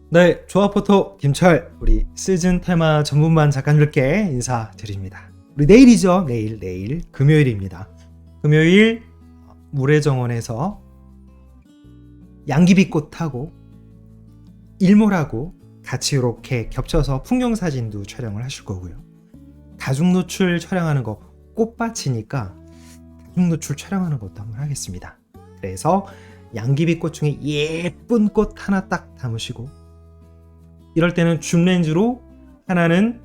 네, 조합포토 김철, 우리 시즌 테마 전문반 작가님들께 인사드립니다. 우리 내일이죠. 내일 금요일입니다. 금요일 물의정원에서 양귀비꽃하고 일몰하고 같이 이렇게 겹쳐서 풍경사진도 촬영을 하실 거고요. 다중노출 촬영하는 거 꽃밭이니까 다중노출 촬영하는 것도 한번 하겠습니다. 그래서 양귀비꽃 중에 예쁜 꽃 하나 딱 담으시고, 이럴 때는 줌렌즈로 하나는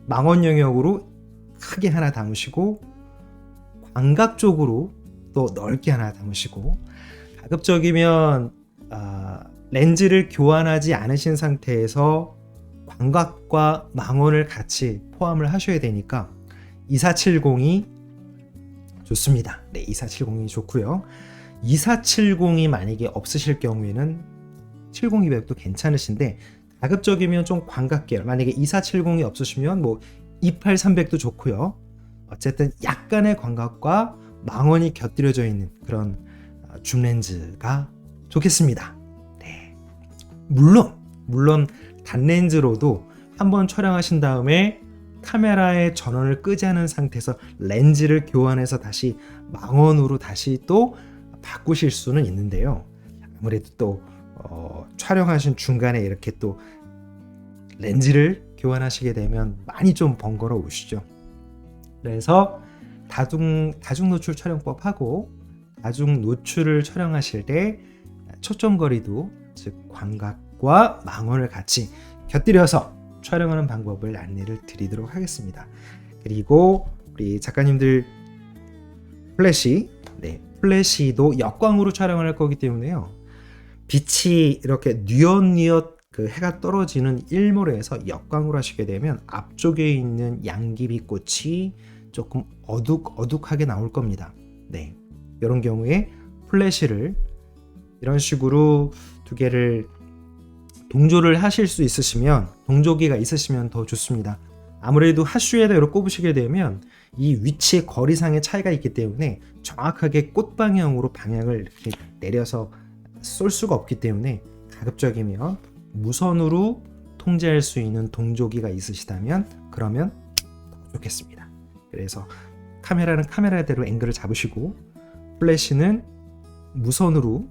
망원 영역으로 크게 하나 담으시고, 광각 쪽으로 또 넓게 하나 담으시고, 가급적이면 렌즈를 교환하지 않으신 상태에서 광각과 망원을 같이 포함을 하셔야 되니까 2470이 좋습니다. 네, 2470이 좋고요. 2470이 만약에 없으실 경우에는 70-200도 괜찮으신데, 가급적이면 좀 광각 계열, 만약에 2470이 없으시면 뭐 28-300도 좋고요. 어쨌든 약간의 광각과 망원이 곁들여져 있는 그런 줌렌즈가 좋겠습니다. 네. 물론 단렌즈로도 한번 촬영하신 다음에 카메라의 전원을 끄지 않은 상태에서 렌즈를 교환해서 다시 망원으로 다시 또 바꾸실 수는 있는데요. 아무래도 또 촬영하신 중간에 이렇게 또 렌즈를 교환하시게 되면 많이 좀 번거로우시죠. 그래서 다중 노출 촬영법하고 다중 노출을 촬영하실 때 초점거리도, 즉 광각과 망원을 같이 곁들여서 촬영하는 방법을 안내를 드리도록 하겠습니다. 그리고 우리 작가님들 플래시도 역광으로 촬영을 할 거기 때문에요. 빛이 이렇게 뉘엿뉘엿 그 해가 떨어지는 일몰에서 역광으로 하시게 되면 앞쪽에 있는 양귀비꽃이 조금 어둑하게 나올 겁니다. 네, 이런 경우에 플래시를 이런 식으로 두 개를 동조를 하실 수 있으시면, 동조기가 있으시면 더 좋습니다. 아무래도 핫슈에다 이렇게 꼽으시게 되면 이 위치의 거리상의 차이가 있기 때문에 정확하게 꽃 방향으로 방향을 이렇게 내려서 쏠 수가 없기 때문에, 가급적이면 무선으로 통제할 수 있는 동조기가 있으시다면 그러면 더 좋겠습니다. 그래서 카메라는 카메라대로 앵글을 잡으시고, 플래시는 무선으로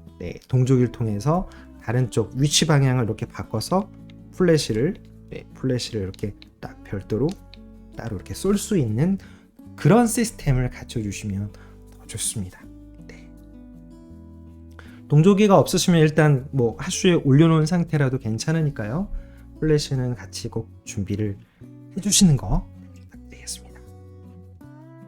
동조기를 통해서 다른 쪽 위치 방향을 이렇게 바꿔서 플래시를 이렇게 딱 별도로 따로 이렇게 쏠 수 있는 그런 시스템을 갖춰주시면 더 좋습니다. 동조기가 없으시면 일단 뭐 핫슈에 올려놓은 상태라도 괜찮으니까요. 플래시는 같이 꼭 준비를 해주시는 거 부탁드리겠습니다.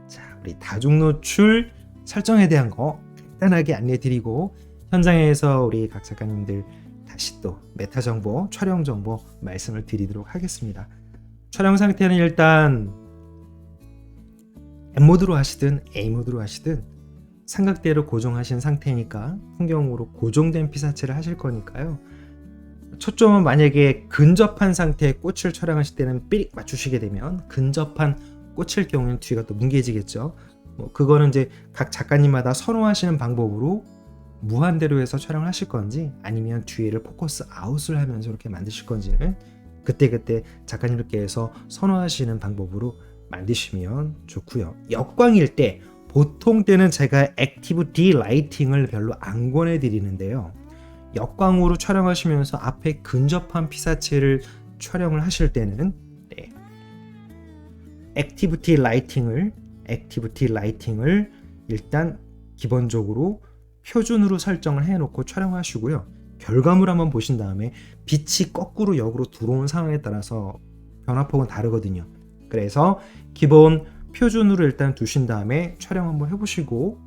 자, 우리 다중노출 설정에 대한 거 간단하게 안내드리고, 현장에서 우리 각 작가님들 다시 또 메타 정보, 촬영 정보 말씀을 드리도록 하겠습니다. 촬영 상태는 일단 M모드로 하시든 A모드로 하시든 삼각대로 고정하신 상태니까 풍경으로 고정된 피사체를 하실 거니까요. 초점은 만약에 근접한 상태의 꽃을 촬영하실 때는 삐릭 맞추시게 되면, 근접한 꽃일 경우에는 뒤가 또 뭉개지겠죠. 그거는 이제 각 작가님마다 선호하시는 방법으로 무한대로 해서 촬영을 하실 건지, 아니면 뒤를 포커스 아웃을 하면서 이렇게 만드실 건지는 그때 작가님들께서 선호하시는 방법으로 만드시면 좋고요. 역광일 때 보통 때는 제가 액티브 D 라이팅을 별로 안 권해드리는데요. 역광으로 촬영하시면서 앞에 근접한 피사체를 촬영을 하실 때는 액티브 D 라이팅을 일단 기본적으로 표준으로 설정을 해놓고 촬영하시고요. 결과물 한번 보신 다음에 빛이 거꾸로 역으로 들어온 상황에 따라서 변화폭은 다르거든요. 그래서 기본 표준으로 일단 두신 다음에 촬영 한번 해보시고,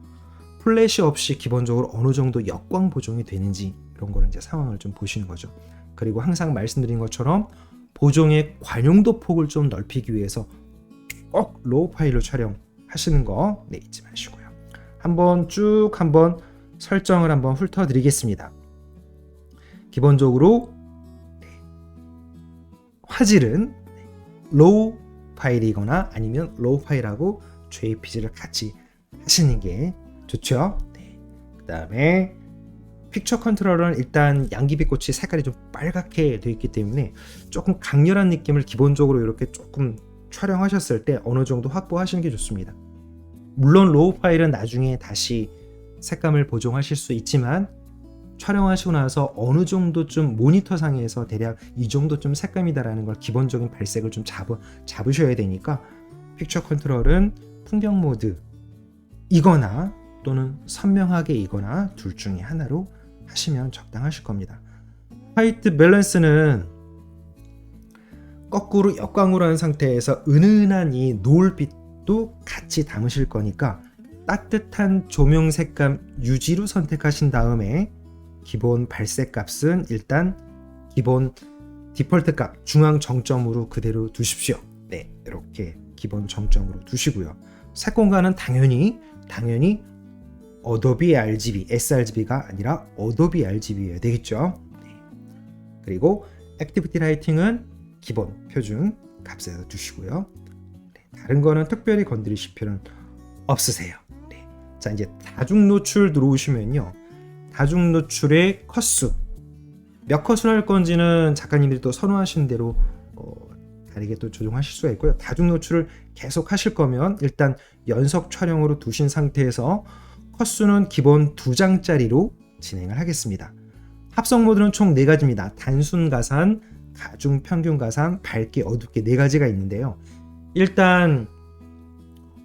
플래시 없이 기본적으로 어느 정도 역광 보정이 되는지 이런 거는 이제 상황을 좀 보시는 거죠. 그리고 항상 말씀드린 것처럼 보정의 관용도 폭을 좀 넓히기 위해서 꼭 로우 파일로 촬영하시는 거 잊지 마시고요. 한번 설정을 한번 훑어드리겠습니다. 기본적으로 화질은 로우 파일이거나 아니면 로우 파일하고 JPG를 같이 하시는 게 좋죠. 그 다음에 픽처 컨트롤은 일단 양귀비꽃이 색깔이 좀 빨갛게 되어 있기 때문에 조금 강렬한 느낌을 기본적으로 이렇게 조금 촬영하셨을 때 어느 정도 확보하시는 게 좋습니다. 물론 로우 파일은 나중에 다시 색감을 보정하실 수 있지만 촬영하시고 나서 어느 정도쯤 모니터 상에서 대략 이 정도쯤 색감이다라는 걸 기본적인 발색을 좀 잡으셔야 되니까 픽처 컨트롤은 풍경 모드 이거나 또는 선명하게 이거나 둘 중에 하나로 하시면 적당하실 겁니다. 화이트 밸런스는 거꾸로 역광으로 한 상태에서 은은한 이 노을빛도 같이 담으실 거니까 따뜻한 조명 색감 유지로 선택하신 다음에 기본 발색 값은 일단 기본 디폴트 값 중앙 정점으로 그대로 두십시오. 네, 이렇게 기본 정점으로 두시고요. 색 공간은 당연히 어도비 RGB, sRGB가 아니라 어도비 RGB여야 되겠죠. 네. 그리고 액티비티 라이팅은 기본 표준 값에서 두시고요. 네, 다른 거는 특별히 건드리실 필요는 없으세요. 네. 자, 이제 다중 노출 들어오시면요. 다중 노출의 컷수 몇 컷을 할 건지는 작가님들이 또 선호하시는 대로 다르게 또 조정하실 수가 있고요. 다중 노출을 계속 하실 거면 일단 연속 촬영으로 두신 상태에서 컷수는 기본 2장짜리로 진행을 하겠습니다. 합성 모드는 총 4가지입니다. 단순 가산, 가중 평균 가산, 밝게 어둡게 4가지가 있는데요. 일단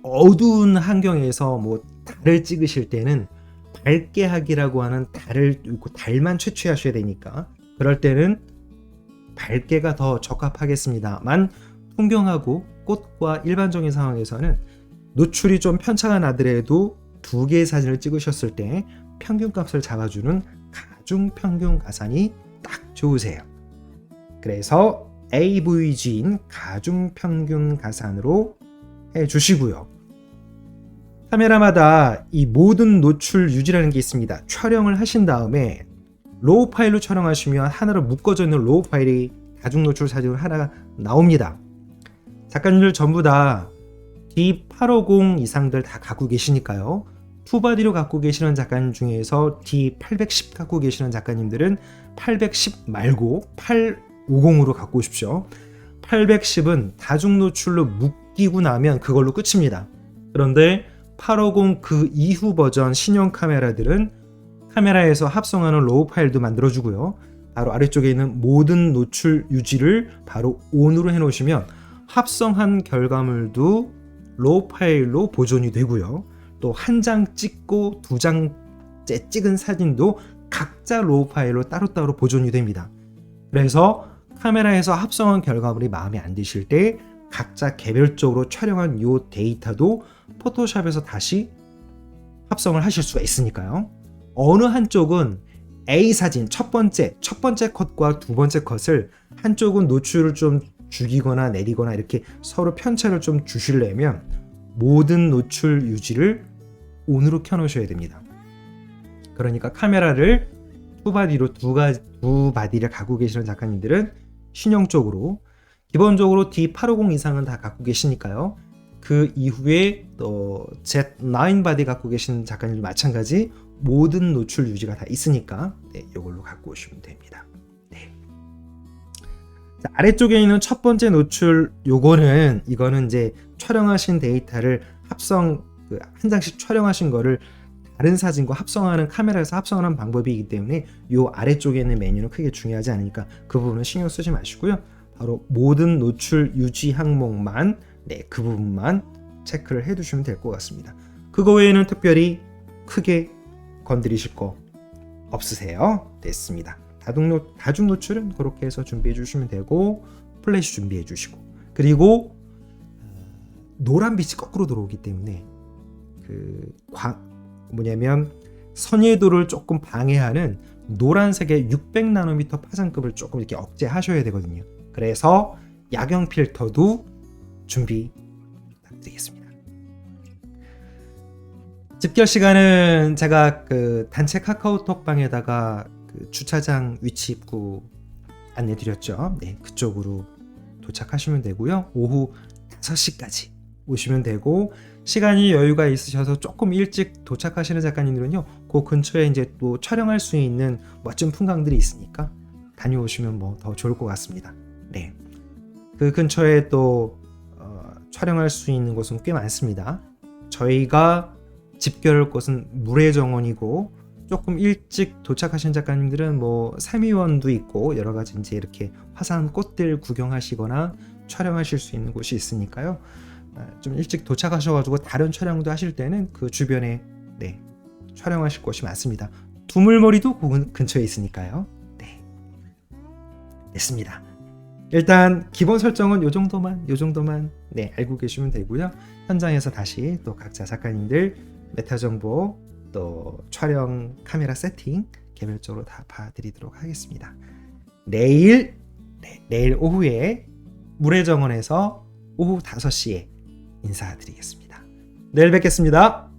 어두운 환경에서 뭐 달을 찍으실 때는 밝게 하기라고 하는 달만 채취하셔야 되니까 그럴 때는 밝게가 더 적합하겠습니다만 풍경하고 꽃과 일반적인 상황에서는 노출이 좀 편차가 나더라도 2개의 사진을 찍으셨을 때 평균값을 잡아주는 가중 평균 가산이 딱 좋으세요. 그래서 AVG인 가중 평균 가산으로 해주시고요. 카메라마다 이 모든 노출 유지라는 게 있습니다. 촬영을 하신 다음에 로우 파일로 촬영하시면 하나로 묶어져 있는 로우 파일이 다중 노출 사진으로 하나가 나옵니다. 작가님들 전부 다 D850 이상들 다 갖고 계시니까요. 투바디로 갖고 계시는 작가님 중에서 D810 갖고 계시는 작가님들은 810 말고 850으로 갖고 오십시오. 810은 다중 노출로 묶이고 나면 그걸로 끝입니다. 그런데 850 그 이후 버전 신형 카메라들은 카메라에서 합성하는 로우 파일도 만들어주고요. 바로 아래쪽에 있는 모든 노출 유지를 바로 ON으로 해놓으시면 합성한 결과물도 로우 파일로 보존이 되고요. 또 한 장 찍고 2장째 찍은 사진도 각자 로우 파일로 따로따로 보존이 됩니다. 그래서 카메라에서 합성한 결과물이 마음에 안 드실 때 각자 개별적으로 촬영한 이 데이터도 포토샵에서 다시 합성을 하실 수가 있으니까요. 어느 한쪽은 A 사진 첫 번째 컷과 두 번째 컷을 한쪽은 노출을 좀 죽이거나 내리거나 이렇게 서로 편차를 좀 주시려면 모든 노출 유지를 ON으로 켜놓으셔야 됩니다. 그러니까 카메라를 투바디로 두 바디를 갖고 계시는 작가님들은 신형 쪽으로 기본적으로 D850 이상은 다 갖고 계시니까요. 그 이후에 또 Z9 바디 갖고 계신 작가님들 마찬가지 모든 노출 유지가 다 있으니까 네, 이걸로 갖고 오시면 됩니다. 네. 자, 아래쪽에 있는 첫 번째 노출 이거는 이제 촬영하신 데이터를 한 장씩 촬영하신 거를 다른 사진과 합성하는 카메라에서 합성하는 방법이기 때문에 이 아래쪽에 있는 메뉴는 크게 중요하지 않으니까 그 부분은 신경 쓰지 마시고요. 바로 모든 노출 유지 항목만 그 부분만 체크를 해두시면 될 것 같습니다. 그거 외에는 특별히 크게 건드리실 거 없으세요? 됐습니다. 다중 노출은 그렇게 해서 준비해 주시면 되고 플래시 준비해 주시고 그리고 노란빛이 거꾸로 들어오기 때문에 선예도를 조금 방해하는 노란색의 600나노미터 파장급을 조금 이렇게 억제하셔야 되거든요. 그래서 야경 필터도 준비 부탁드리겠습니다. 집결 시간은 제가 단체 카카오톡 방에다가 주차장 위치 입구 안내 드렸죠. 네, 그쪽으로 도착하시면 되고요. 오후 5시까지 오시면 되고 시간이 여유가 있으셔서 조금 일찍 도착하시는 작가님들은요 그 근처에 이제 또 촬영할 수 있는 멋진 풍광들이 있으니까 다녀오시면 뭐 더 좋을 것 같습니다. 네, 그 근처에 또 촬영할 수 있는 곳은 꽤 많습니다. 저희가 집결할 곳은 물의 정원이고, 조금 일찍 도착하신 작가님들은 뭐 삼위원도 있고 여러 가지 이제 이렇게 화사한 꽃들 구경하시거나 촬영하실 수 있는 곳이 있으니까요. 좀 일찍 도착하셔가지고 다른 촬영도 하실 때는 그 주변에 네, 촬영하실 곳이 많습니다. 두물머리도 그 근처에 있으니까요. 네, 됐습니다. 일단 기본 설정은 요 정도만 네, 알고 계시면 되고요. 현장에서 다시 또 각자 작가님들 메타 정보 또 촬영 카메라 세팅 개별적으로 다 봐드리도록 하겠습니다. 내일 오후에 물의 정원에서 오후 5시에 인사드리겠습니다. 내일 뵙겠습니다.